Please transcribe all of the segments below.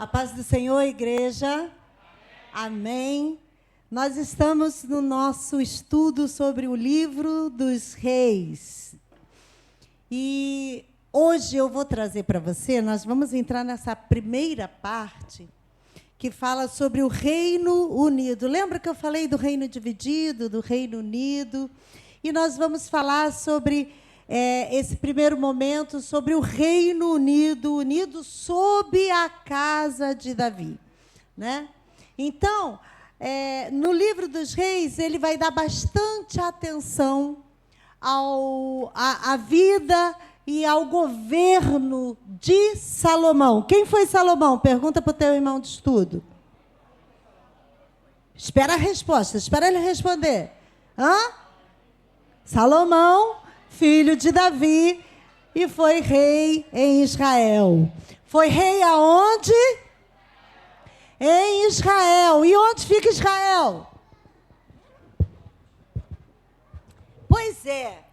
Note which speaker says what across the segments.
Speaker 1: A paz do Senhor, igreja. Amém. Nós estamos no nosso estudo sobre o livro dos reis. E hoje eu vou trazer para você, nós vamos entrar nessa primeira parte que fala sobre o Reino Unido. Lembra que eu falei do reino dividido, do Reino Unido? E nós vamos falar sobre esse primeiro momento, sobre o Reino Unido, unido sob a casa de Davi, né? Então, no livro dos reis, ele vai dar bastante atenção à vida e ao governo de Salomão. Quem foi Salomão? Pergunta para o teu irmão de estudo. Espera a resposta, espera ele responder. Salomão, filho de Davi, e foi rei em Israel. Foi rei aonde? Em Israel. E onde fica Israel? Pois é.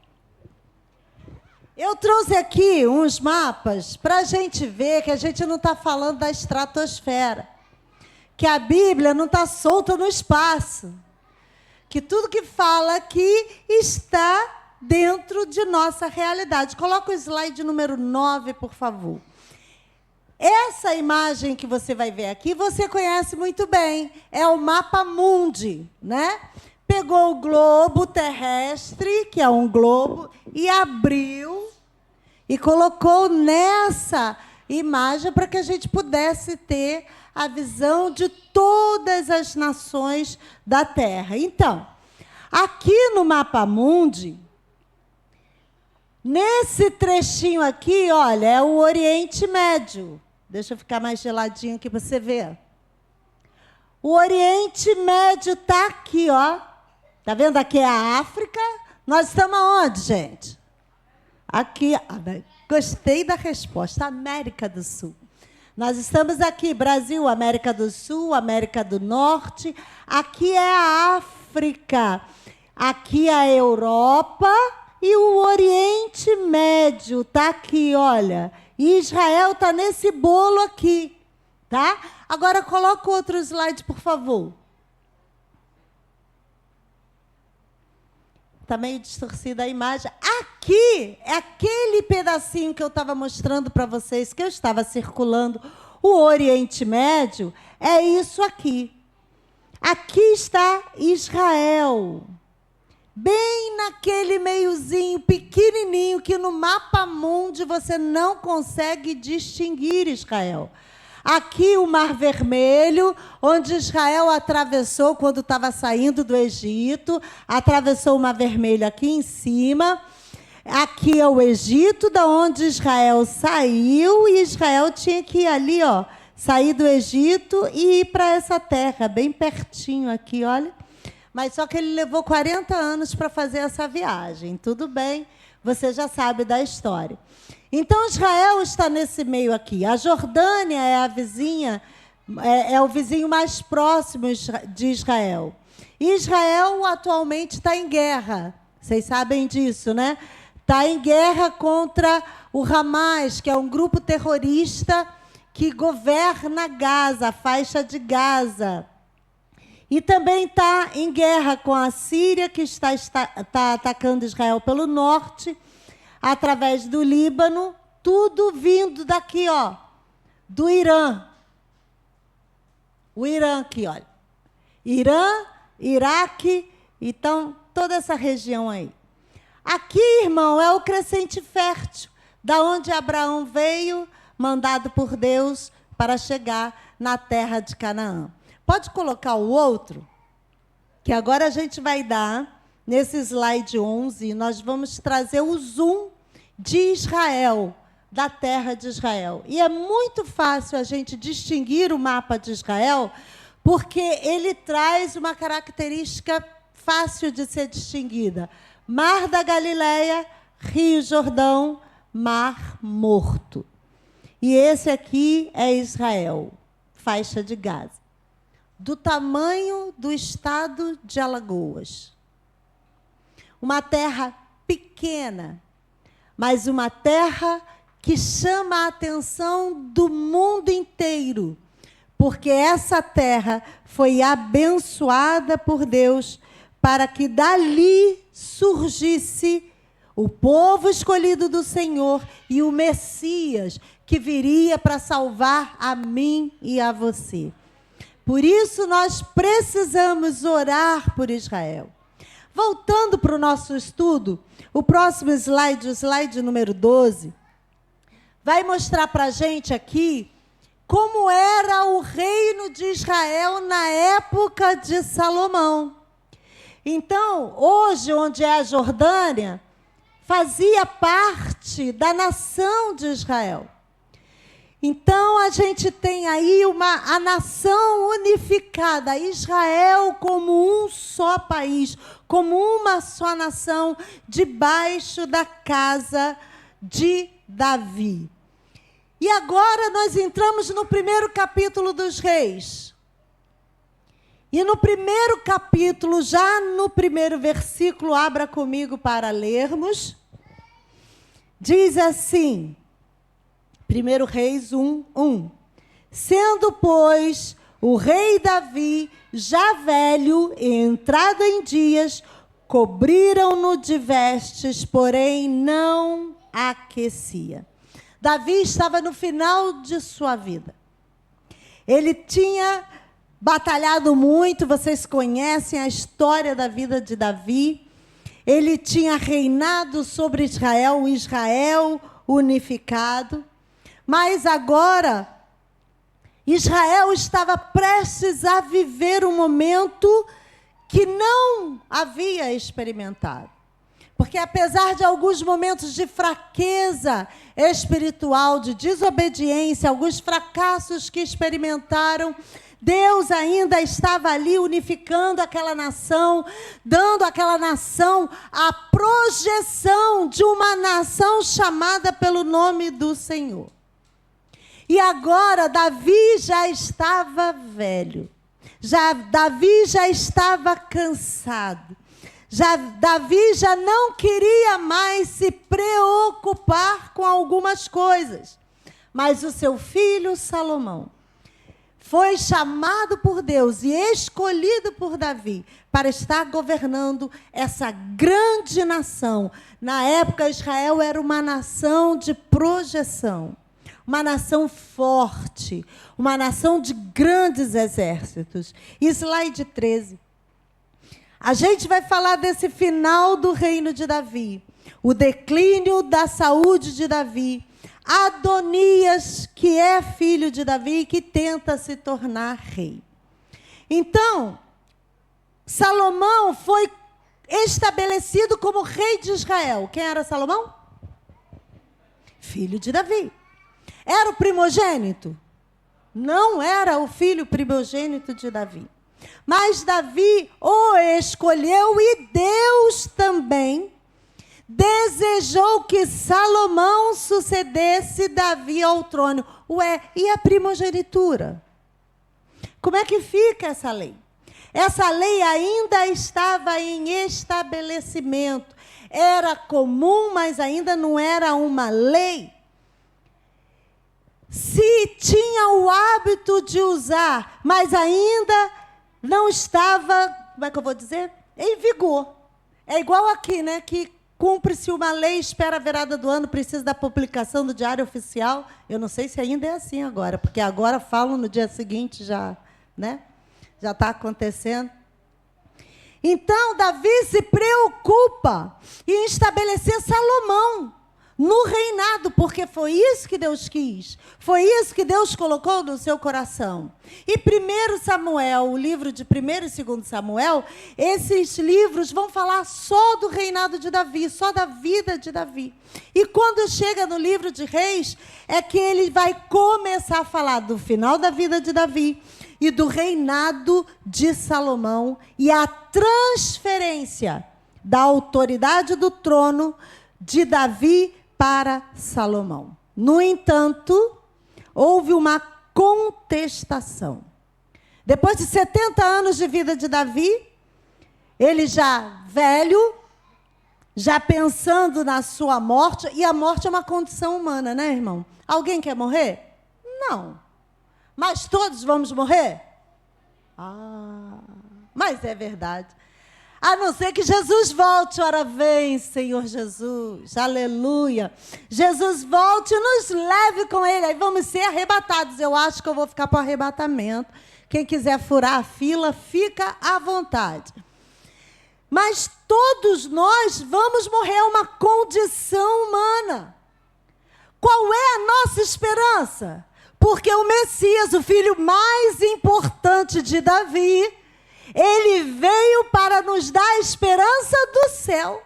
Speaker 1: Eu trouxe aqui uns mapas para a gente ver que a gente não está falando da estratosfera, que a Bíblia não está solta no espaço, que tudo que fala aqui está dentro de nossa realidade. Coloca o slide número 9, por favor. Essa imagem que você vai ver aqui, você conhece muito bem. É o mapa mundi, né? Pegou o globo terrestre, que é um globo, e abriu e colocou nessa imagem para que a gente pudesse ter a visão de todas as nações da Terra. Então, aqui no mapa mundi, nesse trechinho aqui, olha, é o Oriente Médio. Deixa eu ficar mais geladinho aqui para você ver. O Oriente Médio está aqui, ó. Tá vendo? Aqui é a África. Nós estamos aonde, gente? Aqui. Gostei da resposta. América do Sul. Nós estamos aqui, Brasil, América do Sul, América do Norte. Aqui é a África. Aqui é a Europa. E o Oriente Médio está aqui, olha. E Israel está nesse bolo aqui, tá? Agora coloca o outro slide, por favor. Está meio distorcida a imagem. Aqui é aquele pedacinho que eu estava mostrando para vocês, que eu estava circulando. O Oriente Médio é isso aqui. Aqui está Israel. Bem naquele meiozinho pequenininho que no mapa mundi você não consegue distinguir Israel. Aqui o Mar Vermelho, onde Israel atravessou quando estava saindo do Egito, atravessou o Mar Vermelho aqui em cima. Aqui é o Egito, da onde Israel saiu, e Israel tinha que ir ali, ó, sair do Egito e ir para essa terra, bem pertinho aqui, olha. Mas só que ele levou 40 anos para fazer essa viagem. Tudo bem, você já sabe da história. Então, Israel está nesse meio aqui. A Jordânia é a vizinha, é o vizinho mais próximo de Israel. E Israel atualmente está em guerra. Vocês sabem disso, né? Está em guerra contra o Hamas, que é um grupo terrorista que governa Gaza, a faixa de Gaza. E também está em guerra com a Síria, que está atacando Israel pelo norte, através do Líbano, tudo vindo daqui, ó, do Irã. O Irã aqui, olha. Irã, Iraque, então, toda essa região aí. Aqui, irmão, é o crescente fértil, da onde Abraão veio, mandado por Deus para chegar na terra de Canaã. Pode colocar o outro, que agora a gente vai dar, nesse slide 11, nós vamos trazer o zoom de Israel, da terra de Israel. E é muito fácil a gente distinguir o mapa de Israel, porque ele traz uma característica fácil de ser distinguida. Mar da Galileia, Rio Jordão, Mar Morto. E esse aqui é Israel, faixa de Gaza. Do tamanho do estado de Alagoas. Uma terra pequena, mas uma terra que chama a atenção do mundo inteiro, porque essa terra foi abençoada por Deus para que dali surgisse o povo escolhido do Senhor e o Messias que viria para salvar a mim e a você. Por isso nós precisamos orar por Israel. Voltando para o nosso estudo, o próximo slide, o slide número 12, vai mostrar para a gente aqui como era o reino de Israel na época de Salomão. Então, hoje, onde é a Jordânia, fazia parte da nação de Israel. Então, a gente tem aí a nação unificada, Israel como um só país, como uma só nação, debaixo da casa de Davi. E agora nós entramos no primeiro capítulo dos Reis. E no primeiro capítulo, já no primeiro versículo, abra comigo para lermos. Diz assim, 1 Reis 1:1. Sendo, pois, o rei Davi, já velho e entrado em dias, cobriram-no de vestes, porém não aquecia. Davi estava no final de sua vida. Ele tinha batalhado muito, vocês conhecem a história da vida de Davi. Ele tinha reinado sobre Israel, o Israel unificado. Mas agora, Israel estava prestes a viver um momento que não havia experimentado. Porque apesar de alguns momentos de fraqueza espiritual, de desobediência, alguns fracassos que experimentaram, Deus ainda estava ali unificando aquela nação, dando àquela nação a projeção de uma nação chamada pelo nome do Senhor. E agora Davi já estava velho, Davi já estava cansado. Davi já não queria mais se preocupar com algumas coisas. Mas o seu filho Salomão foi chamado por Deus e escolhido por Davi para estar governando essa grande nação. Na época, Israel era uma nação de projeção, uma nação forte, uma nação de grandes exércitos. Slide 13. A gente vai falar desse final do reino de Davi, o declínio da saúde de Davi, Adonias, que é filho de Davi, que tenta se tornar rei. Então, Salomão foi estabelecido como rei de Israel. Quem era Salomão? Filho de Davi. Era o primogênito? Não era o filho primogênito de Davi. Mas Davi o escolheu e Deus também desejou que Salomão sucedesse Davi ao trono. Ué, e a primogenitura? Como é que fica essa lei? Essa lei ainda estava em estabelecimento. Era comum, mas ainda não era uma lei. Se tinha o hábito de usar, mas ainda não estava, como é que eu vou dizer? Em vigor. É igual aqui, né? Que cumpre-se uma lei, espera a virada do ano, precisa da publicação do Diário Oficial. Eu não sei se ainda é assim agora, porque agora falam no dia seguinte já, né? Já está acontecendo. Então, Davi se preocupa em estabelecer Salomão no reinado, porque foi isso que Deus quis. Foi isso que Deus colocou no seu coração. E 1 Samuel, o livro de 1 e 2 Samuel, esses livros vão falar só do reinado de Davi, só da vida de Davi. E quando chega no livro de Reis, é que ele vai começar a falar do final da vida de Davi e do reinado de Salomão e a transferência da autoridade do trono de Davi para Salomão. No entanto, houve uma contestação. Depois de 70 anos de vida de Davi, ele já velho, já pensando na sua morte, e a morte é uma condição humana, né, irmão? Alguém quer morrer? Não. Mas todos vamos morrer? Mas é verdade. A não ser que Jesus volte, ora vem, Senhor Jesus, aleluia. Jesus volte e nos leve com Ele, aí vamos ser arrebatados. Eu acho que eu vou ficar para o arrebatamento. Quem quiser furar a fila, fica à vontade. Mas todos nós vamos morrer, é uma condição humana. Qual é a nossa esperança? Porque o Messias, o filho mais importante de Davi, ele veio para nos dar a esperança do céu.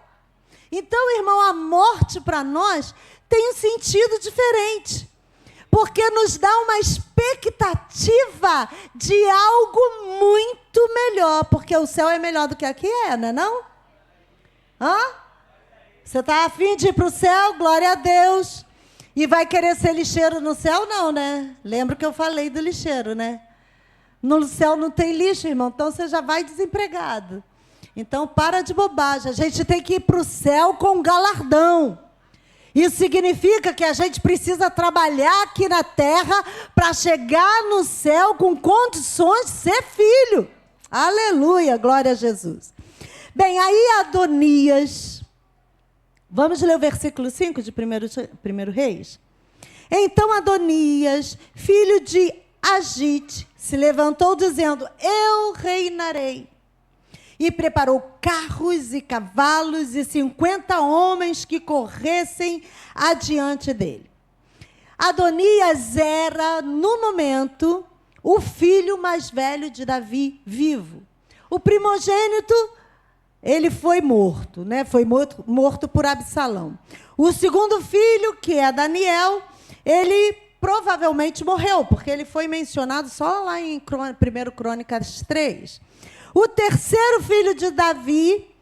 Speaker 1: Então, irmão, a morte para nós tem um sentido diferente. Porque nos dá uma expectativa de algo muito melhor. Porque o céu é melhor do que aqui não é não? Você está afim de ir para o céu? Glória a Deus. E vai querer ser lixeiro no céu? Não, né? Lembra que eu falei do lixeiro, né? No céu não tem lixo, irmão, então você já vai desempregado. Então, para de bobagem. A gente tem que ir para o céu com galardão. Isso significa que a gente precisa trabalhar aqui na terra para chegar no céu com condições de ser filho. Aleluia, glória a Jesus. Bem, aí Adonias, vamos ler o versículo 5 de 1 Reis? Então Adonias, filho de Agite, se levantou dizendo, eu reinarei. E preparou carros e cavalos e 50 homens que corressem adiante dele. Adonias era, no momento, o filho mais velho de Davi vivo. O primogênito, ele foi morto, né? Foi morto por Absalão. O segundo filho, que é Daniel, ele provavelmente morreu, porque ele foi mencionado só lá em 1 Crônicas 3. O terceiro filho de Davi,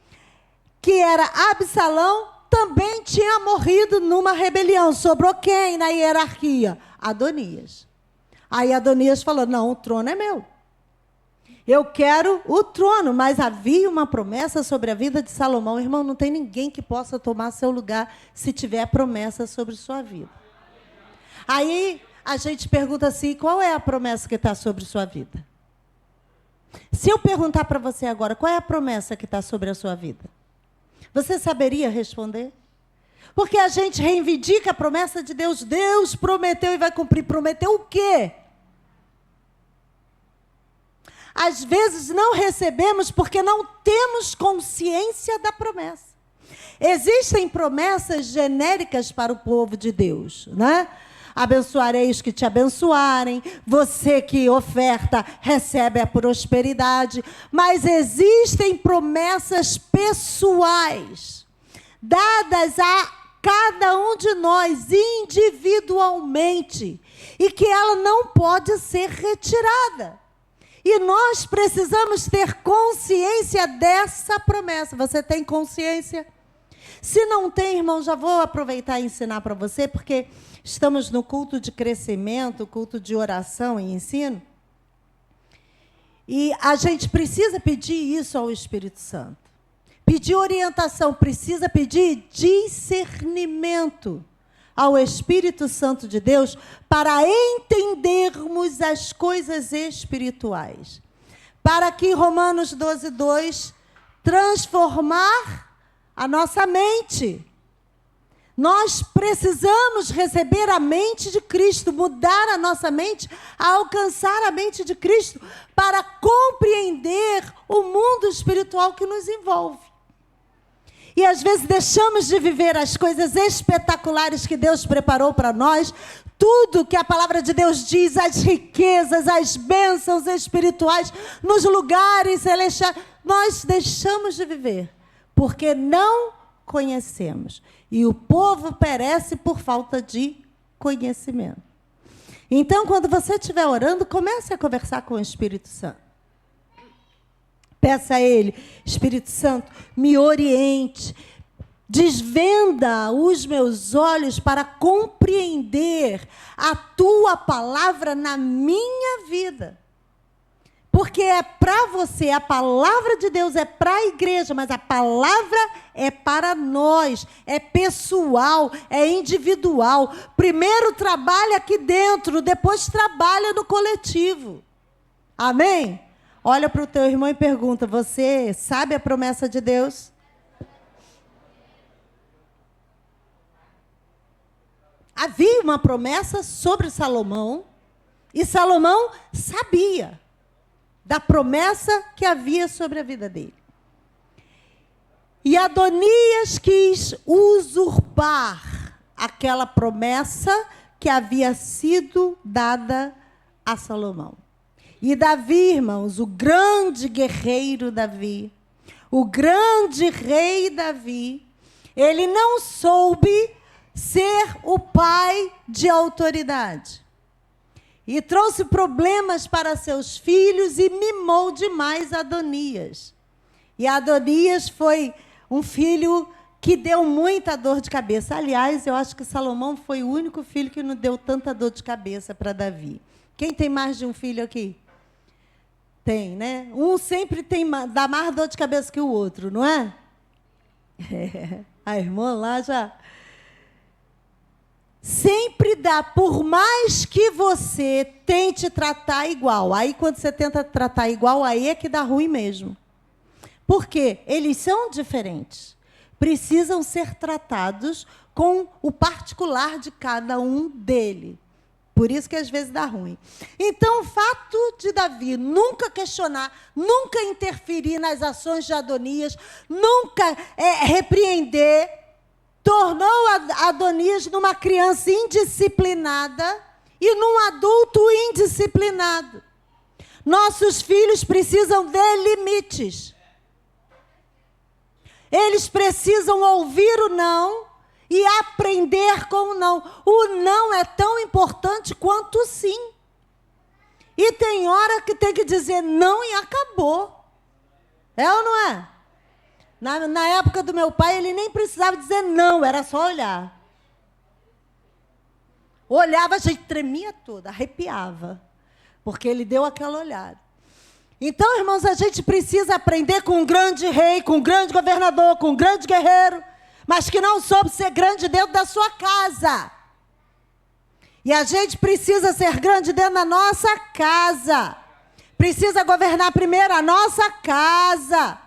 Speaker 1: que era Absalão, também tinha morrido numa rebelião. Sobrou quem na hierarquia? Adonias. Aí Adonias falou, não, o trono é meu. Eu quero o trono, mas havia uma promessa sobre a vida de Salomão. Irmão, não tem ninguém que possa tomar seu lugar se tiver promessa sobre sua vida. Aí a gente pergunta assim, qual é a promessa que está sobre sua vida? Se eu perguntar para você agora, qual é a promessa que está sobre a sua vida? Você saberia responder? Porque a gente reivindica a promessa de Deus. Deus prometeu e vai cumprir. Prometeu o quê? Às vezes não recebemos porque não temos consciência da promessa. Existem promessas genéricas para o povo de Deus, né? Abençoarei os que te abençoarem, você que oferta, recebe a prosperidade. Mas existem promessas pessoais, dadas a cada um de nós individualmente, e que ela não pode ser retirada. E nós precisamos ter consciência dessa promessa. Você tem consciência? Se não tem, irmão, já vou aproveitar e ensinar para você, porque estamos no culto de crescimento, culto de oração e ensino. E a gente precisa pedir isso ao Espírito Santo. Pedir orientação, precisa pedir discernimento ao Espírito Santo de Deus para entendermos as coisas espirituais. Para que Romanos 12:2 transformar a nossa mente. Nós precisamos receber a mente de Cristo, mudar a nossa mente, alcançar a mente de Cristo para compreender o mundo espiritual que nos envolve. E às vezes deixamos de viver as coisas espetaculares que Deus preparou para nós, tudo que a palavra de Deus diz, as riquezas, as bênçãos espirituais, nos lugares celestiais, nós deixamos de viver, porque não conhecemos. E o povo perece por falta de conhecimento. Então, quando você estiver orando, comece a conversar com o Espírito Santo. Peça a Ele, Espírito Santo, me oriente, desvenda os meus olhos para compreender a Tua palavra na minha vida. Porque é para você, a palavra de Deus é para a igreja, mas a palavra é para nós, é pessoal, é individual. Primeiro trabalha aqui dentro, depois trabalha no coletivo. Amém? Olha para o teu irmão e pergunta: você sabe a promessa de Deus? Havia uma promessa sobre Salomão, e Salomão sabia da promessa que havia sobre a vida dele. E Adonias quis usurpar aquela promessa que havia sido dada a Salomão. E Davi, irmãos, o grande guerreiro Davi, o grande rei Davi, ele não soube ser o pai de autoridade. E trouxe problemas para seus filhos e mimou demais Adonias. E Adonias foi um filho que deu muita dor de cabeça. Aliás, eu acho que Salomão foi o único filho que não deu tanta dor de cabeça para Davi. Quem tem mais de um filho aqui? Tem, né? Um sempre dá mais dor de cabeça que o outro, não é? A irmã lá já... Sempre dá, por mais que você tente tratar igual. Aí, quando você tenta tratar igual, aí é que dá ruim mesmo. Por quê? Eles são diferentes. Precisam ser tratados com o particular de cada um dele. Por isso que às vezes dá ruim. Então, o fato de Davi nunca questionar, nunca interferir nas ações de Adonias, nunca repreender, tornou Adonias numa criança indisciplinada e num adulto indisciplinado. Nossos filhos precisam de limites. Eles precisam ouvir o não e aprender com o não. O não é tão importante quanto o sim. E tem hora que tem que dizer não e acabou. É ou não é? Na época do meu pai, ele nem precisava dizer não, era só olhar. Olhava, a gente tremia toda, arrepiava, porque ele deu aquela olhada. Então, irmãos, a gente precisa aprender com um grande rei, com um grande governador, com um grande guerreiro, mas que não soube ser grande dentro da sua casa. E a gente precisa ser grande dentro da nossa casa. Precisa governar primeiro a nossa casa.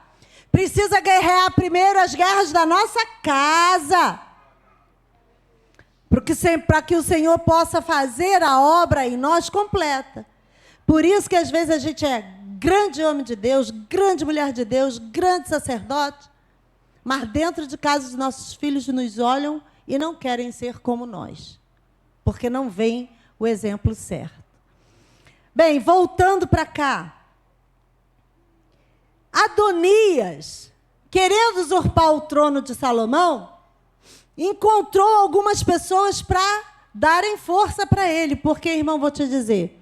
Speaker 1: Precisa guerrear primeiro as guerras da nossa casa. Para que o Senhor possa fazer a obra em nós completa. Por isso que às vezes a gente é grande homem de Deus, grande mulher de Deus, grande sacerdote, mas dentro de casa os nossos filhos nos olham e não querem ser como nós, porque não vem o exemplo certo. Bem, voltando para cá. Adonias, querendo usurpar o trono de Salomão, encontrou algumas pessoas para darem força para ele. Porque, irmão, vou te dizer,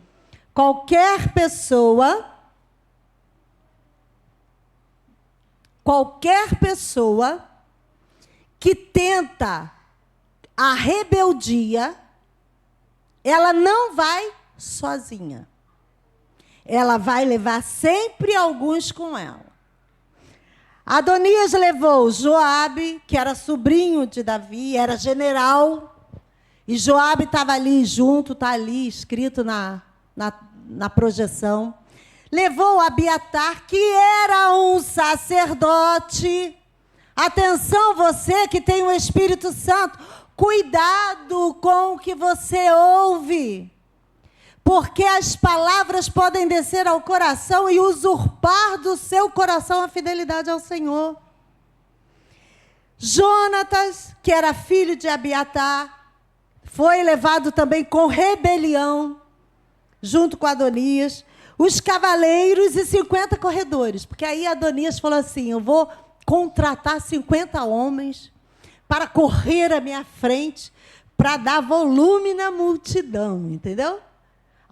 Speaker 1: qualquer pessoa que tenta a rebeldia, ela não vai sozinha. Ela vai levar sempre alguns com ela. Adonias levou Joabe, que era sobrinho de Davi, era general, e Joabe estava ali junto, está ali escrito na projeção. Levou Abiatar, que era um sacerdote. Atenção, você que tem o Espírito Santo, cuidado com o que você ouve. Porque as palavras podem descer ao coração e usurpar do seu coração a fidelidade ao Senhor. Jonatas, que era filho de Abiatar, foi levado também com rebelião, junto com Adonias, os cavaleiros e 50 corredores. Porque aí Adonias falou assim: eu vou contratar 50 homens para correr à minha frente, para dar volume na multidão, entendeu?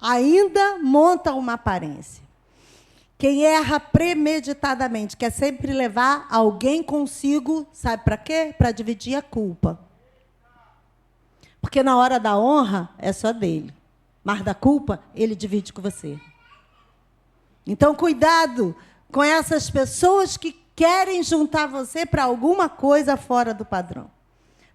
Speaker 1: Ainda monta uma aparência. Quem erra premeditadamente quer sempre levar alguém consigo, sabe para quê? Para dividir a culpa. Porque na hora da honra é só dele, mas da culpa ele divide com você. Então, cuidado com essas pessoas que querem juntar você para alguma coisa fora do padrão.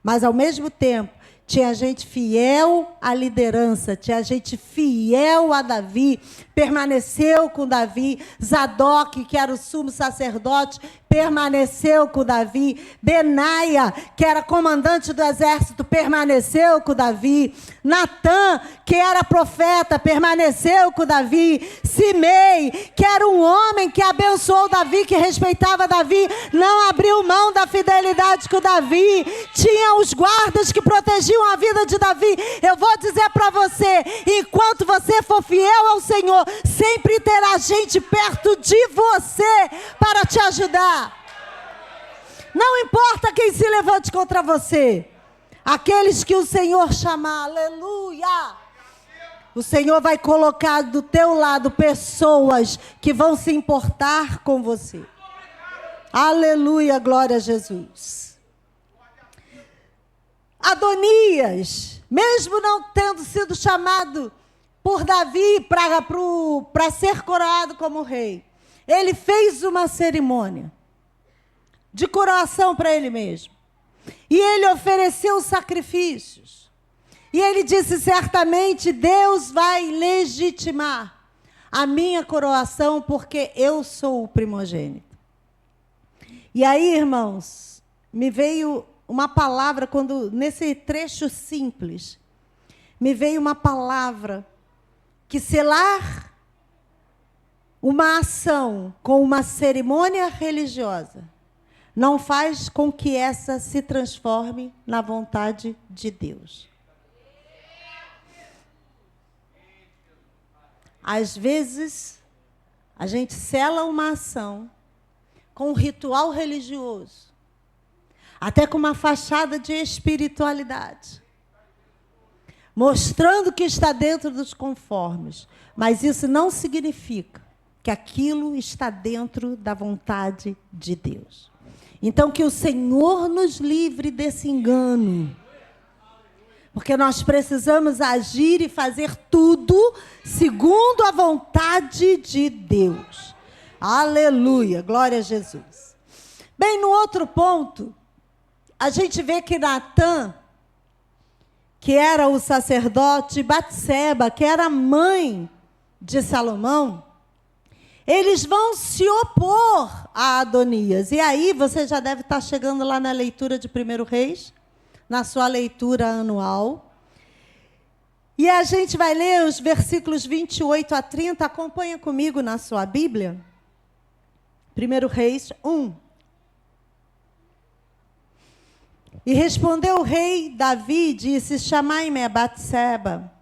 Speaker 1: Mas, ao mesmo tempo, tinha gente fiel à liderança, tinha gente fiel a Davi, permaneceu com Davi. Zadok, que era o sumo sacerdote, permaneceu com Davi. Benaia, que era comandante do exército, permaneceu com Davi. Natã, que era profeta, permaneceu com Davi. Simei, que era um homem que abençoou Davi, que respeitava Davi, não abriu mão da fidelidade com Davi. Tinha os guardas que protegiam a vida de Davi. Eu vou dizer para você, enquanto você for fiel ao Senhor, sempre terá gente perto de você para te ajudar. Não importa quem se levante contra você. Aqueles que o Senhor chamar, aleluia. O Senhor vai colocar do teu lado pessoas que vão se importar com você. Aleluia, glória a Jesus. Adonias, mesmo não tendo sido chamado por Davi para ser coroado como rei, ele fez uma cerimônia de coroação para ele mesmo. E ele ofereceu sacrifícios. E ele disse, certamente Deus vai legitimar a minha coroação, porque eu sou o primogênito. E aí, irmãos, me veio uma palavra, nesse trecho simples, me veio uma palavra que selar uma ação com uma cerimônia religiosa não faz com que essa se transforme na vontade de Deus. Às vezes, a gente sela uma ação com um ritual religioso, até com uma fachada de espiritualidade, mostrando que está dentro dos conformes, mas isso não significa que aquilo está dentro da vontade de Deus. Então, que o Senhor nos livre desse engano, porque nós precisamos agir e fazer tudo segundo a vontade de Deus. Aleluia, glória a Jesus. Bem, no outro ponto, a gente vê que Natã, que era o sacerdote, Batseba, que era a mãe de Salomão, eles vão se opor a Adonias. E aí você já deve estar chegando lá na leitura de 1 Reis, na sua leitura anual. E a gente vai ler os versículos 28 a 30. Acompanha comigo na sua Bíblia. 1 Reis 1. E respondeu o rei Davi e disse, chamai-me a Batseba.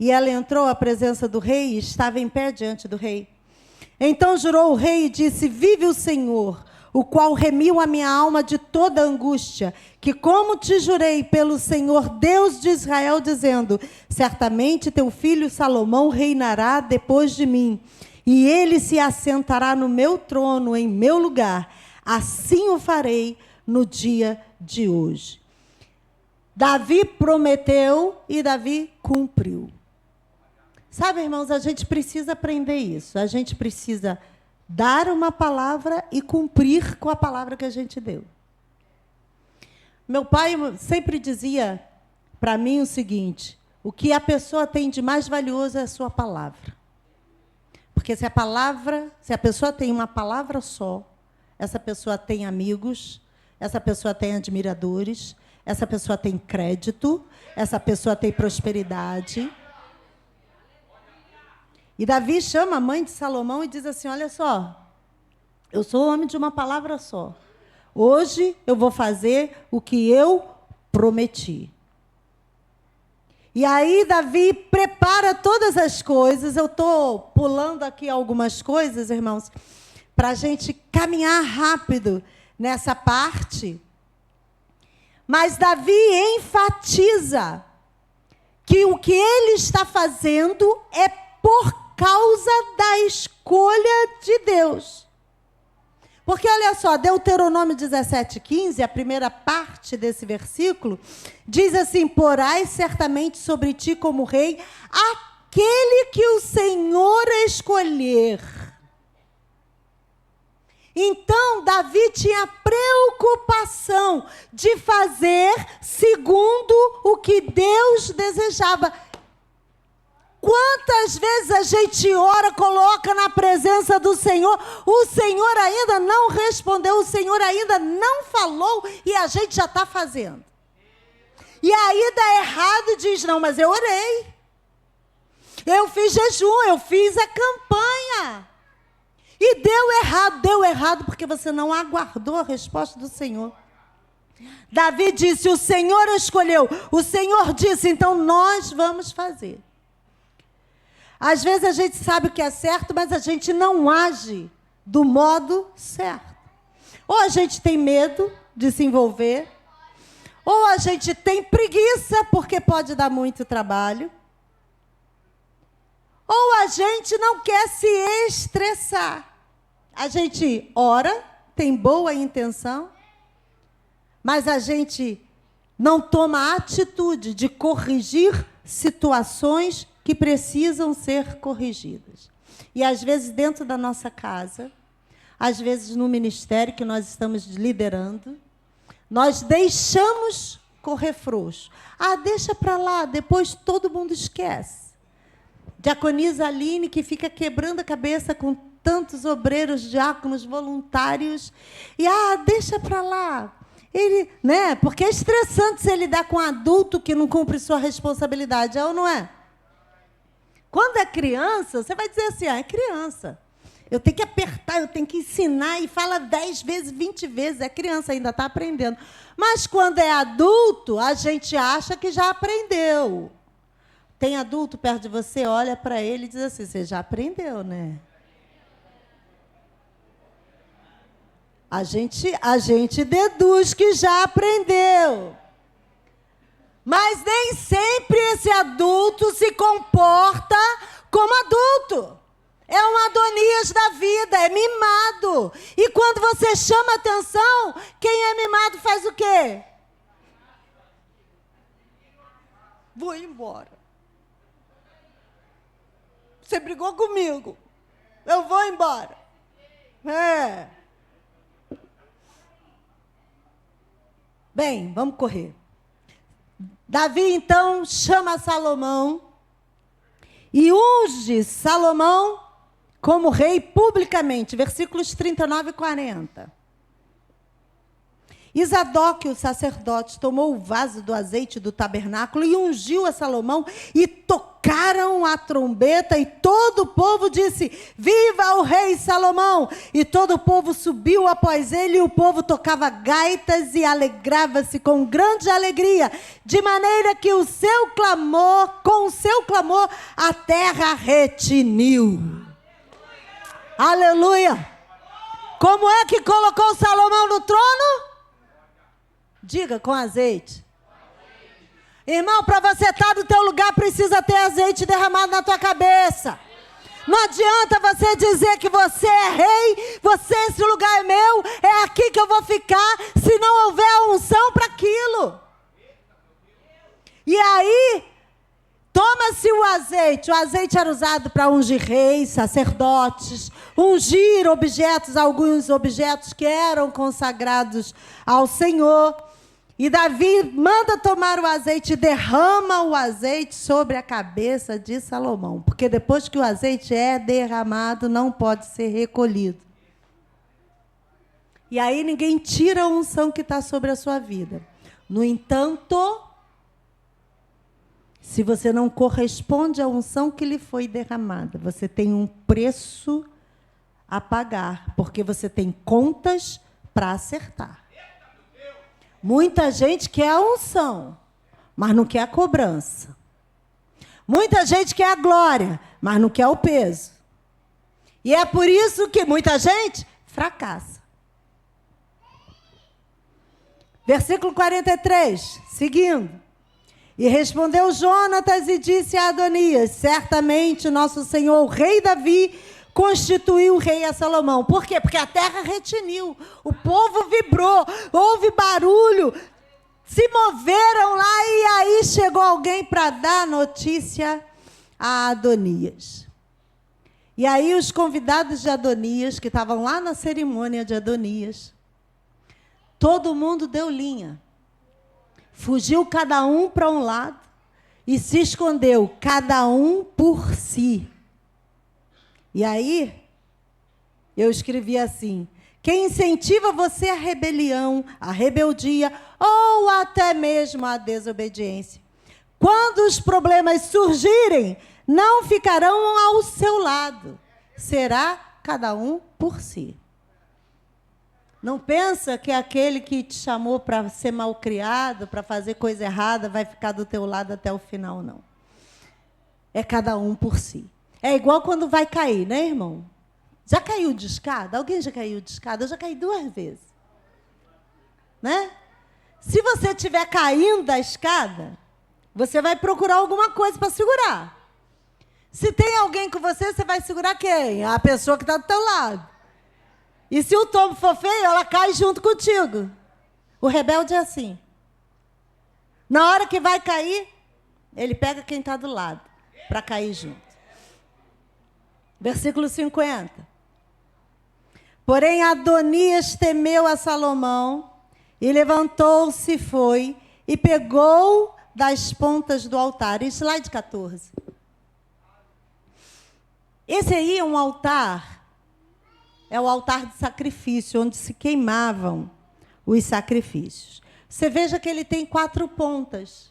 Speaker 1: E ela entrou à presença do rei e estava em pé diante do rei. Então jurou o rei e disse, vive o Senhor, o qual remiu a minha alma de toda angústia, que como te jurei pelo Senhor Deus de Israel, dizendo, certamente teu filho Salomão reinará depois de mim, e ele se assentará no meu trono, em meu lugar. Assim o farei no dia de hoje. Davi prometeu e Davi cumpriu. Sabe, irmãos, a gente precisa aprender isso. A gente precisa dar uma palavra e cumprir com a palavra que a gente deu. Meu pai sempre dizia para mim o seguinte, o que a pessoa tem de mais valioso é a sua palavra. Porque se a pessoa tem uma palavra só, essa pessoa tem amigos, essa pessoa tem admiradores, essa pessoa tem crédito, essa pessoa tem prosperidade. E Davi chama a mãe de Salomão e diz assim, olha só, eu sou homem de uma palavra só. Hoje eu vou fazer o que eu prometi. E aí Davi prepara todas as coisas. Eu estou pulando aqui algumas coisas, irmãos, para a gente caminhar rápido nessa parte. Mas Davi enfatiza que o que ele está fazendo é por causa da escolha de Deus. Porque, olha só, Deuteronômio 17:15, a primeira parte desse versículo, diz assim, porás certamente sobre ti como rei aquele que o Senhor escolher. Então, Davi tinha preocupação de fazer segundo o que Deus desejava. Quantas vezes a gente ora, coloca na presença do Senhor, o Senhor ainda não respondeu, o Senhor ainda não falou e a gente já está fazendo. E aí dá errado e diz, não, mas eu orei. Eu fiz jejum, eu fiz a campanha. E deu errado porque você não aguardou a resposta do Senhor. Davi disse, o Senhor escolheu, o Senhor disse, então nós vamos fazer. Às vezes a gente sabe o que é certo, mas a gente não age do modo certo. Ou a gente tem medo de se envolver, ou a gente tem preguiça, porque pode dar muito trabalho, ou a gente não quer se estressar. A gente ora, tem boa intenção, mas a gente não toma a atitude de corrigir situações que precisam ser corrigidas. E às vezes dentro da nossa casa, às vezes no ministério que nós estamos liderando, nós deixamos correr frouxo. Ah, deixa para lá, depois todo mundo esquece. Diaconisa Aline, que fica quebrando a cabeça com tantos obreiros, diáconos, voluntários, e deixa para lá. Ele, né? Porque é estressante você lidar com um adulto que não cumpre sua responsabilidade, é ou não é? Quando é criança, você vai dizer assim, é criança. Eu tenho que apertar, eu tenho que ensinar, e fala 10 vezes, 20 vezes, é criança, ainda está aprendendo. Mas quando é adulto, a gente acha que já aprendeu. Tem adulto perto de você, olha para ele e diz assim, você já aprendeu, né? A gente deduz que já aprendeu. Mas nem sempre esse adulto se comporta como adulto. É um Adonias da vida, é mimado. E quando você chama atenção, quem é mimado faz o quê? Vou embora. Você brigou comigo. Eu vou embora. Bem, vamos correr. Davi, então, chama Salomão e unge Salomão como rei publicamente. Versículos 39 e 40. E Zadok, o sacerdote, tomou o vaso do azeite do tabernáculo e ungiu a Salomão, e tocaram a trombeta, e todo o povo disse, viva o rei Salomão! E todo o povo subiu após ele, e o povo tocava gaitas e alegrava-se com grande alegria, de maneira que com o seu clamor, a terra retiniu. Aleluia! Como é que colocou Salomão no trono? Diga, com azeite. Irmão, para você estar no teu lugar, precisa ter azeite derramado na tua cabeça. Não adianta você dizer que você é rei, esse lugar é meu, é aqui que eu vou ficar, se não houver a unção para aquilo. E aí, toma-se o azeite era usado para ungir reis, sacerdotes, ungir objetos, alguns objetos que eram consagrados ao Senhor. E Davi manda tomar o azeite e derrama o azeite sobre a cabeça de Salomão. Porque depois que o azeite é derramado, não pode ser recolhido. E aí ninguém tira a unção que está sobre a sua vida. No entanto, se você não corresponde à unção que lhe foi derramada, você tem um preço a pagar, porque você tem contas para acertar. Muita gente quer a unção, mas não quer a cobrança. Muita gente quer a glória, mas não quer o peso. E é por isso que muita gente fracassa. Versículo 43, seguindo. E respondeu Jonatas e disse a Adonias, certamente nosso senhor, o rei Davi, constituiu o rei a Salomão. Por quê? Porque a terra retiniu, o povo vibrou, houve barulho, se moveram lá e aí chegou alguém para dar notícia a Adonias. E aí os convidados de Adonias, que estavam lá na cerimônia de Adonias, todo mundo deu linha. Fugiu cada um para um lado e se escondeu, cada um por si. E aí, eu escrevi assim: quem incentiva você à rebelião, à rebeldia ou até mesmo à desobediência? Quando os problemas surgirem, não ficarão ao seu lado. Será cada um por si. Não pensa que aquele que te chamou para ser malcriado, para fazer coisa errada, vai ficar do teu lado até o final, não. É cada um por si. É igual quando vai cair, né, irmão? Já caiu de escada? Alguém já caiu de escada? Eu já caí 2 vezes. Né? Se você estiver caindo da escada, você vai procurar alguma coisa para segurar. Se tem alguém com você, você vai segurar quem? A pessoa que está do teu lado. E se o tombo for feio, ela cai junto contigo. O rebelde é assim. Na hora que vai cair, ele pega quem está do lado para cair junto. Versículo 50. Porém, Adonias temeu a Salomão e levantou-se e foi e pegou das pontas do altar. Slide 14. Esse aí é um altar, é o altar de sacrifício, onde se queimavam os sacrifícios. Você veja que ele tem 4 pontas.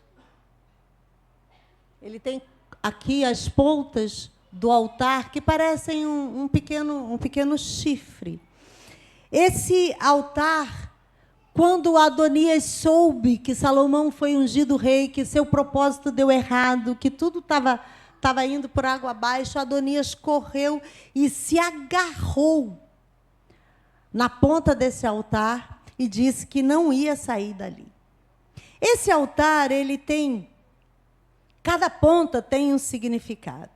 Speaker 1: Ele tem aqui as pontas do altar que parecem um pequeno chifre. Esse altar, quando Adonias soube que Salomão foi ungido rei, que seu propósito deu errado, que tudo estava indo por água abaixo, Adonias correu e se agarrou na ponta desse altar e disse que não ia sair dali. Esse altar, cada ponta tem um significado.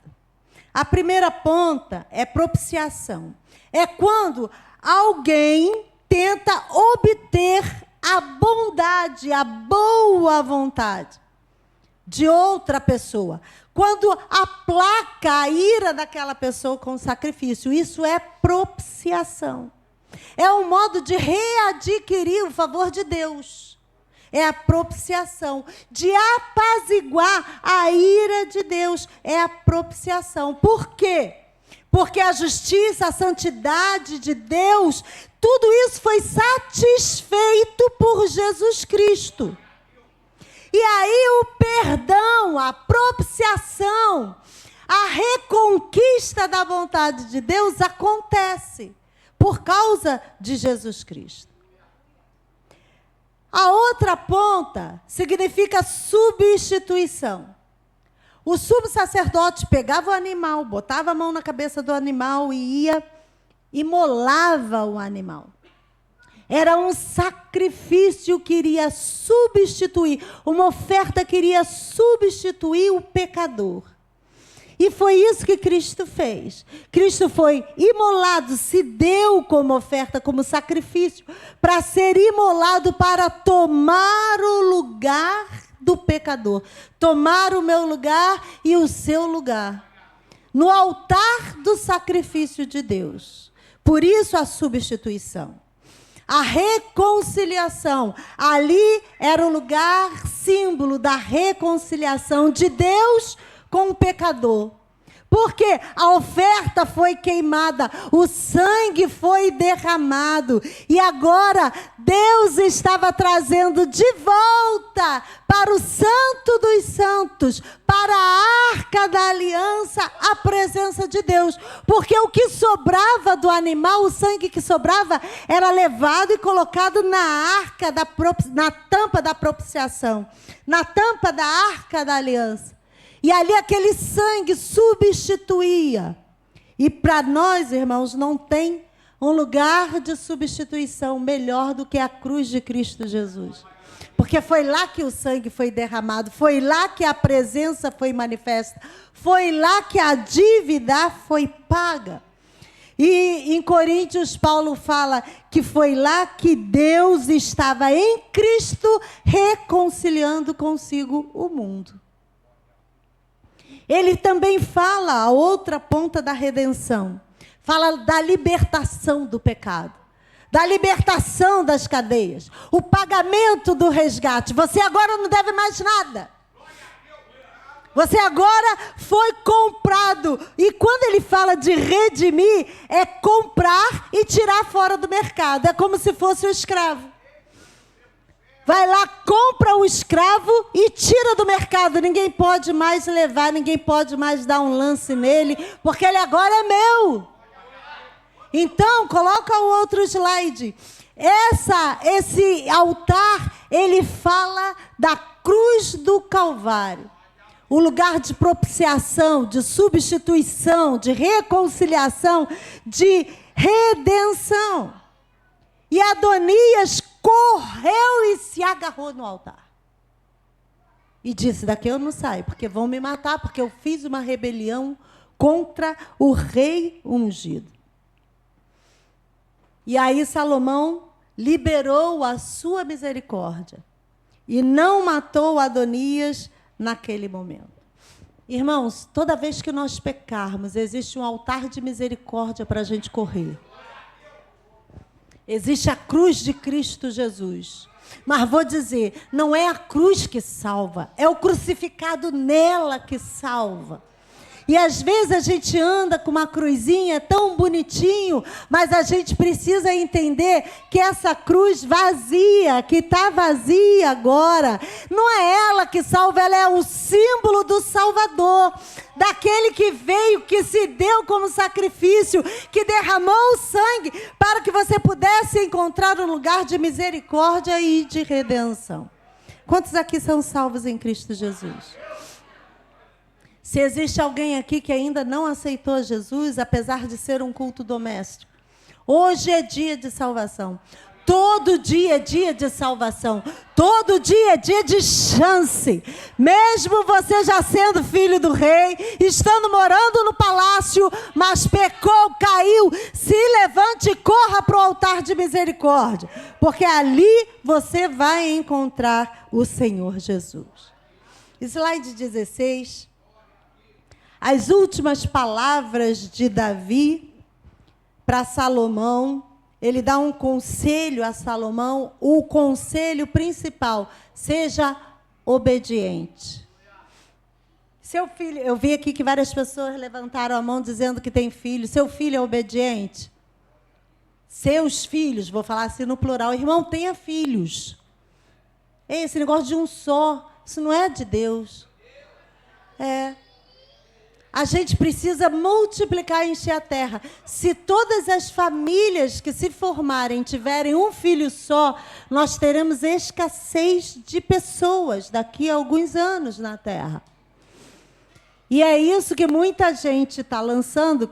Speaker 1: A primeira ponta é propiciação. É quando alguém tenta obter a bondade, a boa vontade de outra pessoa. Quando aplaca a ira daquela pessoa com sacrifício. Isso é propiciação. É um modo de readquirir o favor de Deus. É a propiciação, de apaziguar a ira de Deus. É a propiciação. Por quê? Porque a justiça, a santidade de Deus, tudo isso foi satisfeito por Jesus Cristo. E aí o perdão, a propiciação, a reconquista da vontade de Deus acontece por causa de Jesus Cristo. A outra ponta significa substituição. O subsacerdote pegava o animal, botava a mão na cabeça do animal e ia imolava o animal. Era um sacrifício que iria substituir, uma oferta que iria substituir o pecador. E foi isso que Cristo fez. Cristo foi imolado, se deu como oferta, como sacrifício, para ser imolado, para tomar o lugar do pecador. Tomar o meu lugar e o seu lugar. No altar do sacrifício de Deus. Por isso a substituição. A reconciliação. Ali era o lugar símbolo da reconciliação de Deus com o pecador. Porque a oferta foi queimada, o sangue foi derramado. E agora Deus estava trazendo de volta para o Santo dos Santos, para a Arca da Aliança, a presença de Deus. Porque o que sobrava do animal, o sangue que sobrava, era levado e colocado na arca, na tampa da propiciação, na tampa da Arca da Aliança. E ali aquele sangue substituía. E para nós, irmãos, não tem um lugar de substituição melhor do que a cruz de Cristo Jesus. Porque foi lá que o sangue foi derramado, foi lá que a presença foi manifesta, foi lá que a dívida foi paga. E em Coríntios, Paulo fala que foi lá que Deus estava em Cristo reconciliando consigo o mundo. Ele também fala a outra ponta da redenção. Fala da libertação do pecado, da libertação das cadeias, o pagamento do resgate. Você agora não deve mais nada. Você agora foi comprado. E quando ele fala de redimir, é comprar e tirar fora do mercado. É como se fosse um escravo. Vai lá, compra o escravo e tira do mercado. Ninguém pode mais levar, ninguém pode mais dar um lance nele, porque ele agora é meu. Então, coloca o outro slide. Esse altar, ele fala da cruz do Calvário. O lugar de propiciação, de substituição, de reconciliação, de redenção. E Adonias correu e se agarrou no altar. E disse, daqui eu não saio, porque vão me matar, porque eu fiz uma rebelião contra o rei ungido. E aí Salomão liberou a sua misericórdia e não matou Adonias naquele momento. Irmãos, toda vez que nós pecarmos, existe um altar de misericórdia para a gente correr. Existe a cruz de Cristo Jesus. Mas vou dizer, não é a cruz que salva, é o crucificado nela que salva. E às vezes a gente anda com uma cruzinha tão bonitinho, mas a gente precisa entender que essa cruz vazia, que está vazia agora, não é ela que salva, ela é o símbolo do Salvador, daquele que veio, que se deu como sacrifício, que derramou o sangue para que você pudesse encontrar um lugar de misericórdia e de redenção. Quantos aqui são salvos em Cristo Jesus? Se existe alguém aqui que ainda não aceitou Jesus, apesar de ser um culto doméstico, hoje é dia de salvação. Todo dia é dia de salvação. Todo dia é dia de chance. Mesmo você já sendo filho do rei, estando morando no palácio, mas pecou, caiu, se levante e corra para o altar de misericórdia. Porque ali você vai encontrar o Senhor Jesus. Slide 16. As últimas palavras de Davi para Salomão, ele dá um conselho a Salomão, o conselho principal, seja obediente. Seu filho, eu vi aqui que várias pessoas levantaram a mão dizendo que tem filho, seu filho é obediente? Seus filhos, vou falar assim no plural, irmão, tenha filhos. Esse negócio de um só, isso não é de Deus. A gente precisa multiplicar e encher a terra. Se todas as famílias que se formarem tiverem um filho só, nós teremos escassez de pessoas daqui a alguns anos na terra. E é isso que muita gente está lançando.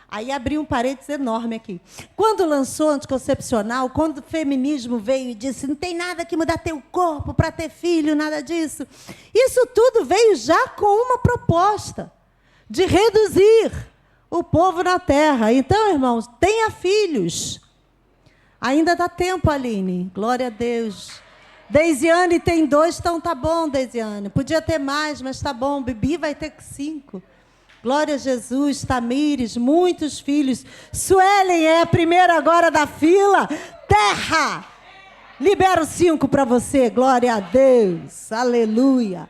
Speaker 1: Aí abri um parênteses enorme aqui. Quando lançou anticoncepcional, quando o feminismo veio e disse não tem nada que mudar teu corpo para ter filho, nada disso. Isso tudo veio já com uma proposta de reduzir o povo na terra. Então, irmãos, tenha filhos. Ainda dá tempo, Aline. Glória a Deus. Deisiane tem 2, então tá bom, Deisiane. Podia ter mais, mas tá bom. Bibi vai ter 5. Glória a Jesus. Tamires, muitos filhos. Suelen é a primeira agora da fila. Terra! Libero 5 para você. Glória a Deus. Aleluia.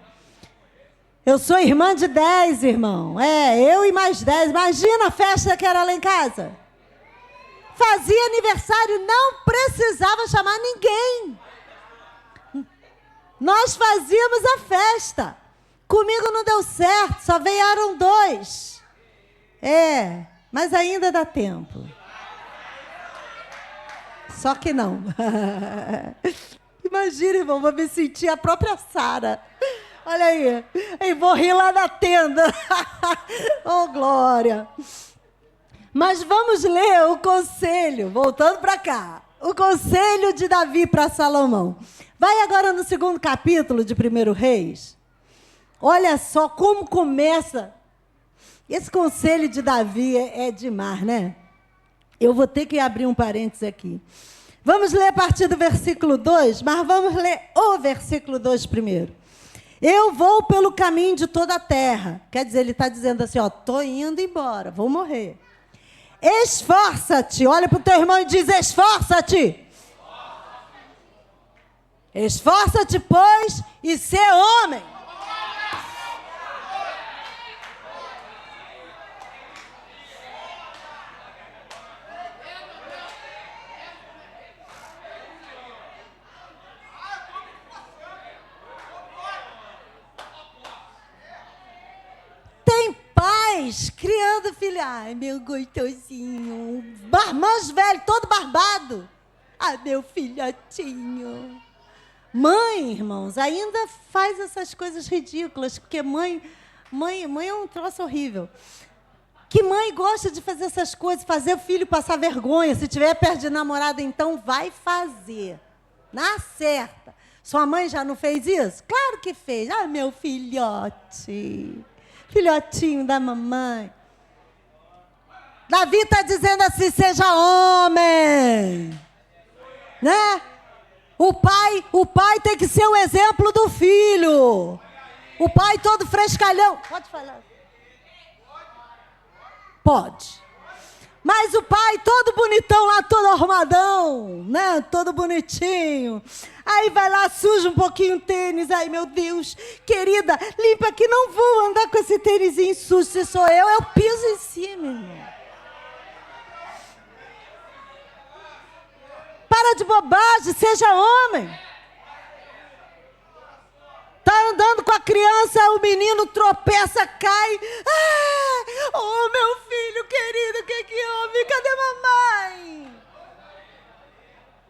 Speaker 1: Eu sou irmã de 10, irmão. Eu e mais 10. Imagina a festa que era lá em casa. Fazia aniversário, não precisava chamar ninguém. Nós fazíamos a festa. Comigo não deu certo, só vieram 2. Mas ainda dá tempo. Só que não. Imagina, irmão, vou me sentir a própria Sara. Olha aí, vou rir lá na tenda. Oh, glória. Mas vamos ler o conselho, voltando para cá. O conselho de Davi para Salomão. Vai agora no 2º capítulo de 1 Reis. Olha só como começa. Esse conselho de Davi é demais, né? Eu vou ter que abrir um parênteses aqui. Vamos ler a partir do versículo 2, mas vamos ler o versículo 2 primeiro. Eu vou pelo caminho de toda a terra. Quer dizer, ele está dizendo assim, ó, tô indo embora, vou morrer. Esforça-te. Olha para o teu irmão e diz, esforça-te. Esforça-te, pois, e ser homem. Tem pais criando filho. Ai, meu gostosinho. Mais velho, todo barbado. Ai, meu filhotinho. Mãe, irmãos, ainda faz essas coisas ridículas, porque mãe é um troço horrível. Que mãe gosta de fazer essas coisas, fazer o filho passar vergonha. Se tiver perto de namorada, então vai fazer. Na certa. Sua mãe já não fez isso? Claro que fez. Ah, meu filhote. Filhotinho da mamãe. Davi está dizendo assim, seja homem. Né? O pai tem que ser o exemplo do filho. O pai todo frescalhão. Pode falar. Pode. Mas o pai todo bonitão lá, todo arrumadão, né? Todo bonitinho. Aí vai lá, suja um pouquinho o tênis. Ai, meu Deus, querida, limpa que não vou andar com esse tênisinho sujo. Se sou eu piso em cima, irmão. Para de bobagem, seja homem. Tá andando com a criança, o menino tropeça, cai. Ah, oh, meu filho querido, o que houve? Cadê mamãe?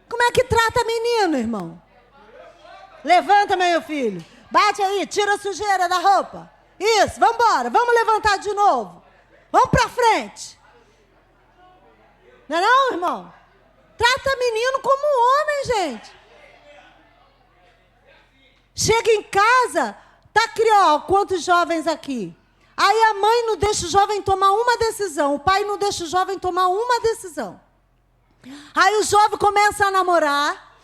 Speaker 1: Como é que trata menino, irmão? Levanta, meu filho. Bate aí, tira a sujeira da roupa. Isso, vamos embora, vamos levantar de novo. Vamos pra frente. Não é não, irmão? Trata menino como homem, gente. Chega em casa, tá aqui, ó, quantos jovens aqui. Aí a mãe não deixa o jovem tomar uma decisão, o pai não deixa o jovem tomar uma decisão. Aí o jovem começa a namorar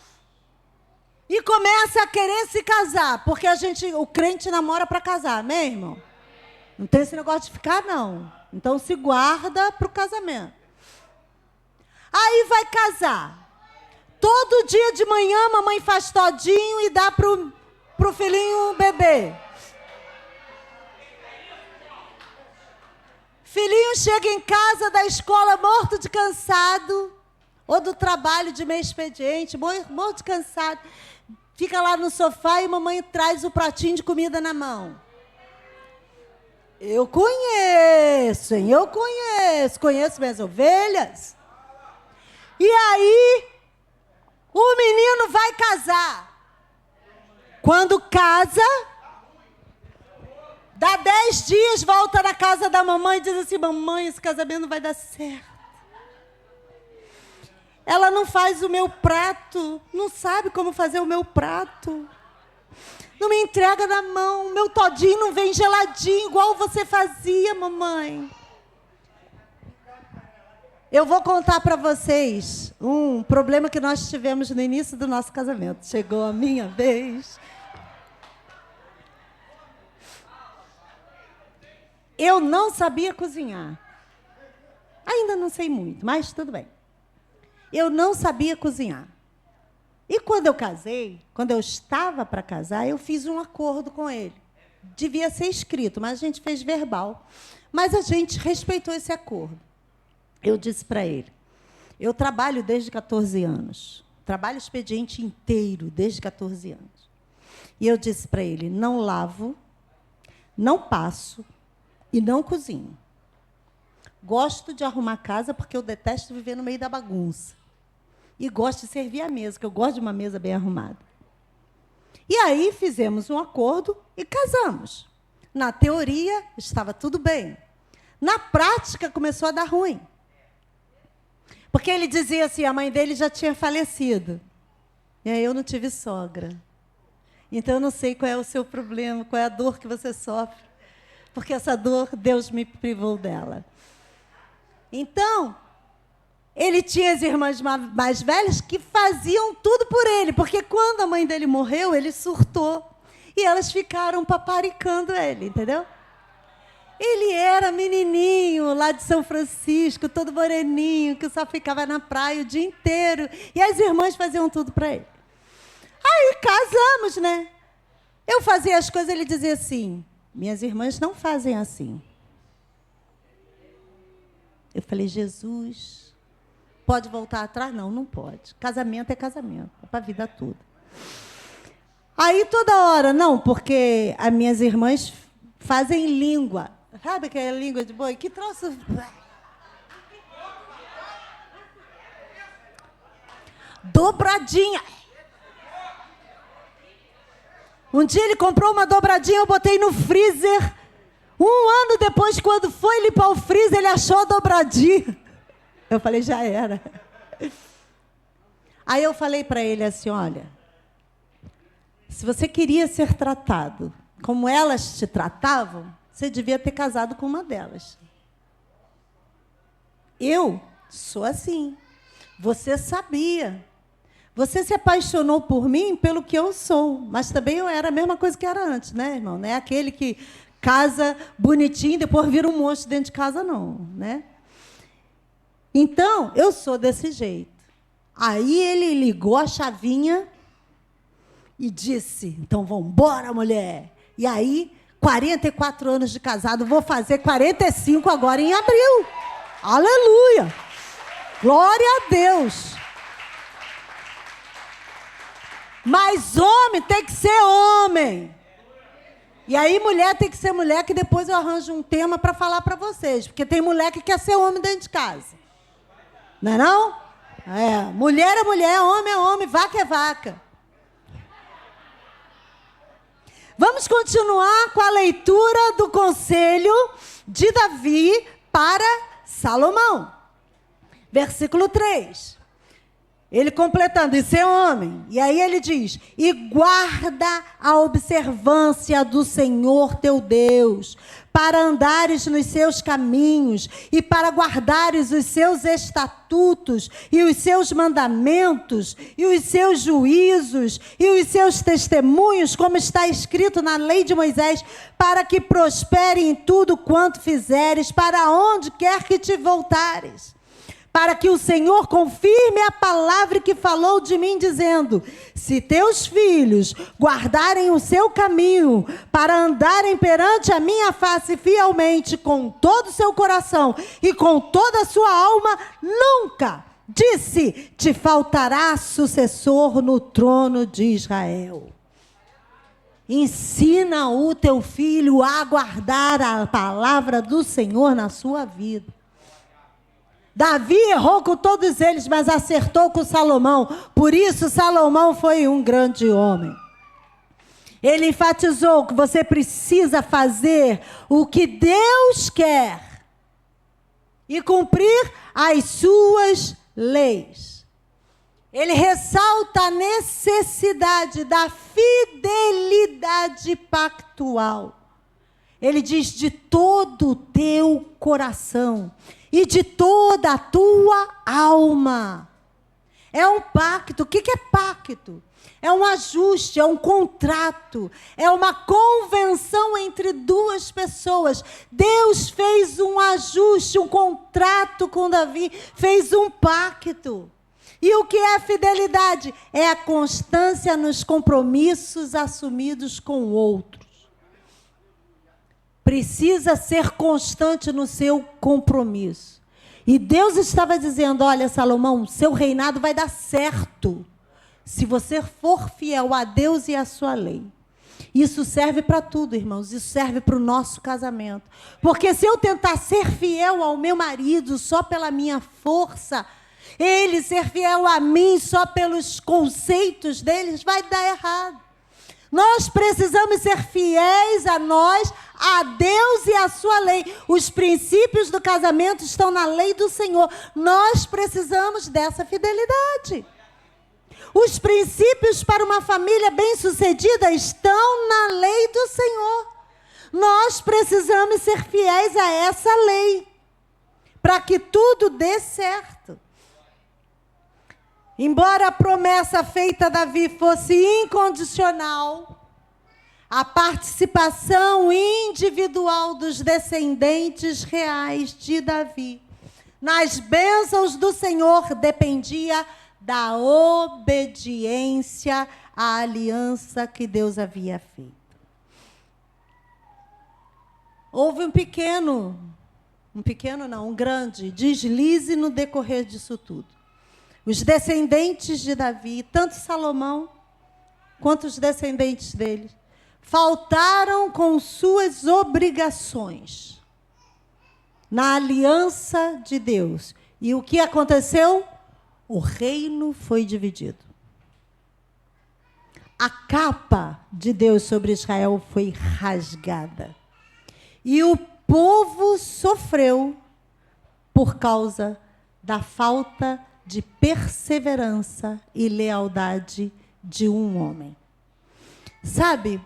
Speaker 1: e começa a querer se casar, porque o crente namora para casar, amém, irmão? Não tem esse negócio de ficar, não. Então se guarda para o casamento. Aí vai casar. Todo dia de manhã a mamãe faz todinho e dá pro filhinho bebê. Filhinho chega em casa da escola morto de cansado, ou do trabalho de meio expediente, morto de cansado. Fica lá no sofá e mamãe traz o pratinho de comida na mão. Eu conheço, hein? Conheço minhas ovelhas. E aí, o menino vai casar. Quando casa, dá 10 dias, volta na casa da mamãe e diz assim, mamãe, esse casamento não vai dar certo. Ela não faz o meu prato, não sabe como fazer o meu prato. Não me entrega na mão, meu todinho não vem geladinho, igual você fazia, mamãe. Eu vou contar para vocês um problema que nós tivemos no início do nosso casamento. Chegou a minha vez. Eu não sabia cozinhar. Ainda não sei muito, mas tudo bem. Eu não sabia cozinhar. E quando eu casei, quando eu estava para casar, eu fiz um acordo com ele. Devia ser escrito, mas a gente fez verbal. Mas a gente respeitou esse acordo. Eu disse para ele, eu trabalho desde 14 anos. Trabalho expediente inteiro desde 14 anos. E eu disse para ele, não lavo, não passo e não cozinho. Gosto de arrumar casa porque eu detesto viver no meio da bagunça. E gosto de servir a mesa, porque eu gosto de uma mesa bem arrumada. E aí fizemos um acordo e casamos. Na teoria, estava tudo bem. Na prática, começou a dar ruim. Porque ele dizia assim, a mãe dele já tinha falecido. E aí eu não tive sogra. Então eu não sei qual é o seu problema, qual é a dor que você sofre. Porque essa dor, Deus me privou dela. Então, ele tinha as irmãs mais velhas que faziam tudo por ele. Porque quando a mãe dele morreu, ele surtou. E elas ficaram paparicando ele, entendeu? Ele era menininho lá de São Francisco, todo moreninho, que só ficava na praia o dia inteiro. E as irmãs faziam tudo para ele. Aí casamos, né? Eu fazia as coisas, ele dizia assim, minhas irmãs não fazem assim. Eu falei, Jesus, pode voltar atrás? Não, não pode. Casamento é casamento, é para a vida toda. Aí toda hora, não, porque as minhas irmãs fazem língua. Sabe que é língua de boi? Que troço... Dobradinha. Um dia ele comprou uma dobradinha, eu botei no freezer. Um ano depois, quando foi limpar o freezer, ele achou a dobradinha. Eu falei, já era. Aí eu falei para ele assim, olha, se você queria ser tratado como elas te tratavam, você devia ter casado com uma delas. Eu sou assim. Você sabia. Você se apaixonou por mim pelo que eu sou. Mas também eu era a mesma coisa que era antes, né, irmão? Não é aquele que casa bonitinho e depois vira um monstro dentro de casa, não, né? Então, eu sou desse jeito. Aí ele ligou a chavinha e disse, então, vamos embora, mulher. E aí... 44 anos de casado, vou fazer 45 agora em abril. Aleluia! Glória a Deus! Mas homem tem que ser homem. E aí mulher tem que ser mulher, que depois eu arranjo um tema para falar para vocês. Porque tem mulher que quer ser homem dentro de casa. Não é não? É, mulher é mulher, homem é homem, vaca é vaca. Vamos continuar com a leitura do conselho de Davi para Salomão. Versículo 3. Ele completando, e ser homem. E aí ele diz, e guarda a observância do Senhor teu Deus, para andares nos seus caminhos, e para guardares os seus estatutos, e os seus mandamentos, e os seus juízos, e os seus testemunhos, como está escrito na lei de Moisés, para que prospere em tudo quanto fizeres, para onde quer que te voltares. Para que o Senhor confirme a palavra que falou de mim, dizendo, se teus filhos guardarem o seu caminho, para andarem perante a minha face fielmente, com todo o seu coração e com toda a sua alma, nunca, disse, te faltará sucessor no trono de Israel. Ensina o teu filho a guardar a palavra do Senhor na sua vida. Davi errou com todos eles, mas acertou com Salomão. Por isso, Salomão foi um grande homem. Ele enfatizou que você precisa fazer o que Deus quer e cumprir as suas leis. Ele ressalta a necessidade da fidelidade pactual. Ele diz de todo o teu coração e de toda a tua alma. É um pacto. O que é pacto? É um ajuste, é um contrato, é uma convenção entre duas pessoas. Deus fez um ajuste, um contrato com Davi, fez um pacto. E o que é a fidelidade? É a constância nos compromissos assumidos com outros. Precisa ser constante no seu compromisso. E Deus estava dizendo, olha, Salomão, seu reinado vai dar certo se você for fiel a Deus e à sua lei. Isso serve para tudo, irmãos. Isso serve para o nosso casamento. Porque se eu tentar ser fiel ao meu marido só pela minha força, ele ser fiel a mim só pelos conceitos deles, vai dar errado. Nós precisamos ser fiéis a nós, a Deus e a sua lei. Os princípios do casamento estão na lei do Senhor. Nós precisamos dessa fidelidade. Os princípios para uma família bem-sucedida estão na lei do Senhor. Nós precisamos ser fiéis a essa lei, para que tudo dê certo. Embora a promessa feita a Davi fosse incondicional, a participação individual dos descendentes reais de Davi nas bênçãos do Senhor dependia da obediência à aliança que Deus havia feito. Houve um grande deslize no decorrer disso tudo. Os descendentes de Davi, tanto Salomão quanto os descendentes dele, faltaram com suas obrigações na aliança de Deus. E o que aconteceu? O reino foi dividido. A capa de Deus sobre Israel foi rasgada. E o povo sofreu por causa da falta de perseverança e lealdade de um homem. Sabe,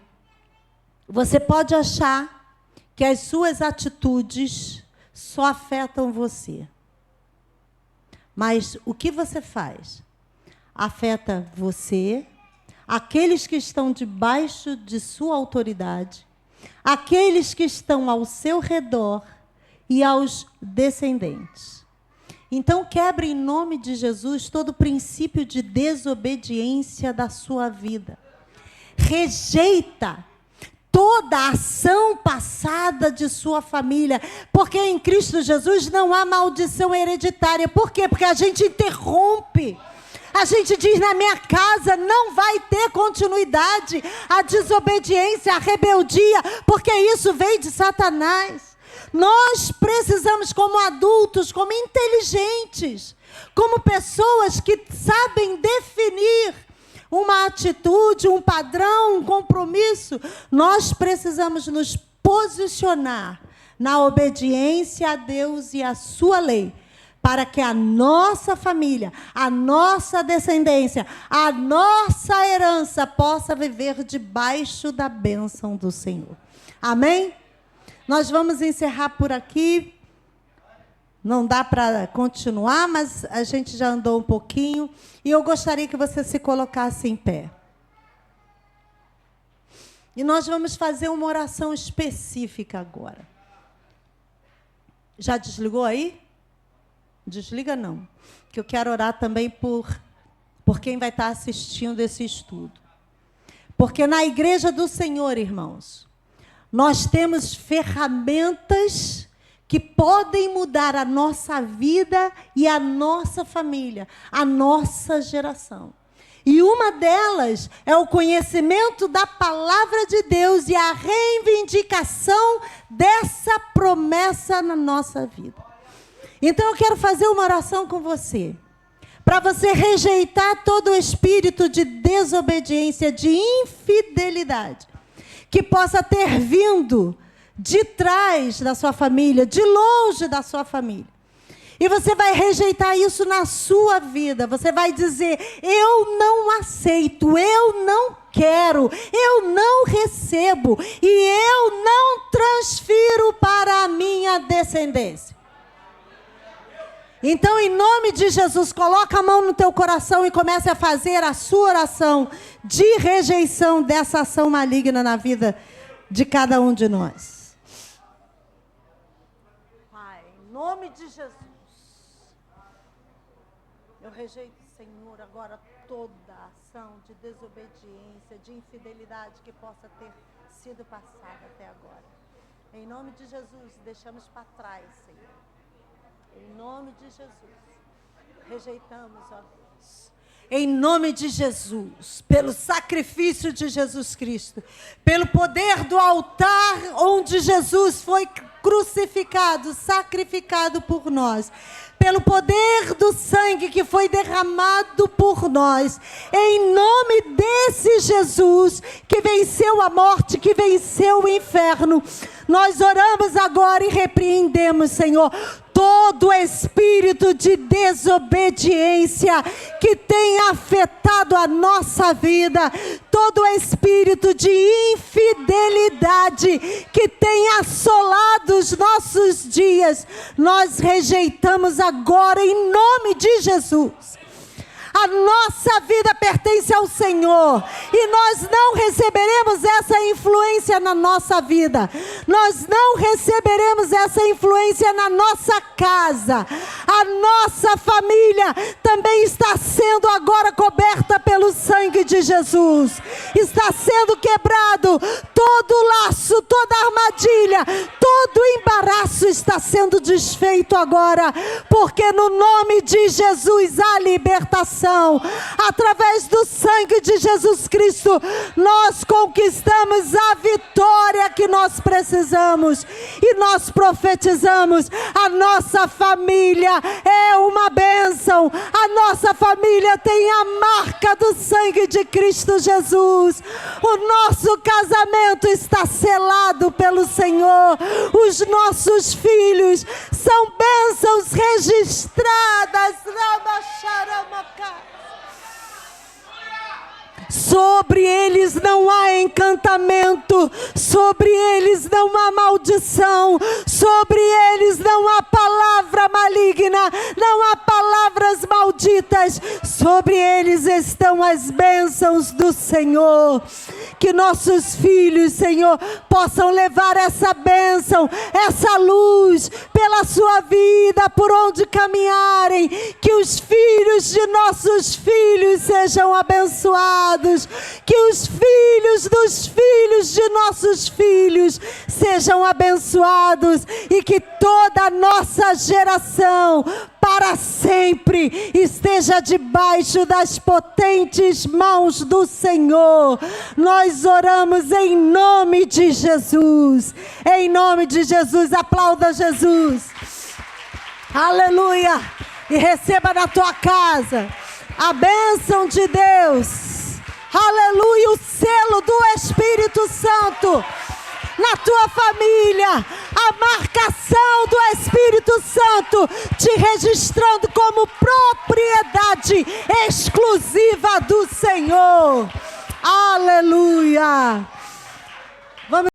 Speaker 1: você pode achar que as suas atitudes só afetam você. Mas o que você faz afeta você, aqueles que estão debaixo de sua autoridade, aqueles que estão ao seu redor e aos descendentes. Então, quebre em nome de Jesus todo o princípio de desobediência da sua vida. Rejeita toda a ação passada de sua família, porque em Cristo Jesus não há maldição hereditária. Por quê? Porque a gente interrompe. A gente diz, na minha casa não vai ter continuidade a desobediência, a rebeldia, porque isso veio de Satanás. Nós precisamos, como adultos, como inteligentes, como pessoas que sabem definir uma atitude, um padrão, um compromisso, nós precisamos nos posicionar na obediência a Deus e à sua lei, para que a nossa família, a nossa descendência, a nossa herança possa viver debaixo da bênção do Senhor. Amém? Nós vamos encerrar por aqui. Não dá para continuar, mas a gente já andou um pouquinho. E eu gostaria que você se colocasse em pé. E nós vamos fazer uma oração específica agora. Já desligou aí? Desliga não. Que eu quero orar também por quem vai estar assistindo esse estudo. Porque na igreja do Senhor, irmãos, nós temos ferramentas que podem mudar a nossa vida e a nossa família, a nossa geração. E uma delas é o conhecimento da palavra de Deus e a reivindicação dessa promessa na nossa vida. Então eu quero fazer uma oração com você, para você rejeitar todo o espírito de desobediência, de infidelidade, que possa ter vindo de trás da sua família, de longe da sua família. E você vai rejeitar isso na sua vida. Você vai dizer, eu não aceito, eu não quero, eu não recebo e eu não transfiro para a minha descendência. Então, em nome de Jesus, coloca a mão no teu coração e comece a fazer a sua oração de rejeição dessa ação maligna na vida de cada um de nós. Pai, em nome de Jesus, eu rejeito, Senhor, agora toda ação de desobediência, de infidelidade que possa ter sido passada até agora. Em nome de Jesus, deixamos para trás, Senhor. Em nome de Jesus, rejeitamos, ó Deus. Em nome de Jesus, pelo sacrifício de Jesus Cristo, pelo poder do altar onde Jesus foi crucificado, sacrificado por nós, pelo poder do sangue que foi derramado por nós, em nome desse Jesus que venceu a morte, que venceu o inferno, nós oramos agora e repreendemos, Senhor, todo espírito de desobediência que tem afetado a nossa vida, todo espírito de infidelidade que tem assolado os nossos dias, nós rejeitamos agora em nome de Jesus. A nossa vida pertence ao Senhor. E nós não receberemos essa influência na nossa vida. Nós não receberemos essa influência na nossa casa. A nossa família também está sendo agora coberta pelo sangue de Jesus. Está sendo quebrado todo laço, toda armadilha, todo embaraço está sendo desfeito agora, porque no nome de Jesus há libertação. Através do sangue de Jesus Cristo, nós conquistamos a vitória que nós precisamos. E nós profetizamos: a nossa família é uma bênção. A nossa família tem a marca do sangue de Cristo Jesus. O nosso casamento está selado pelo Senhor. Os nossos filhos são bênçãos registradas. Sobre eles não há encantamento, sobre eles não há maldição, sobre eles não há palavra maligna, não há palavras malditas, sobre eles estão as bênçãos do Senhor. Que nossos filhos, Senhor, possam levar essa bênção, essa luz pela sua vida, por onde caminharem. Que os filhos de nossos filhos sejam abençoados. Que os filhos dos filhos de nossos filhos sejam abençoados. E que toda a nossa geração para sempre esteja debaixo das potentes mãos do Senhor. Nós oramos em nome de Jesus. Em nome de Jesus. Aplauda Jesus. Aleluia. E receba na tua casa a bênção de Deus. Aleluia. O selo do Espírito Santo na tua família, a marcação do Espírito Santo te registrando como propriedade exclusiva do Senhor. Aleluia.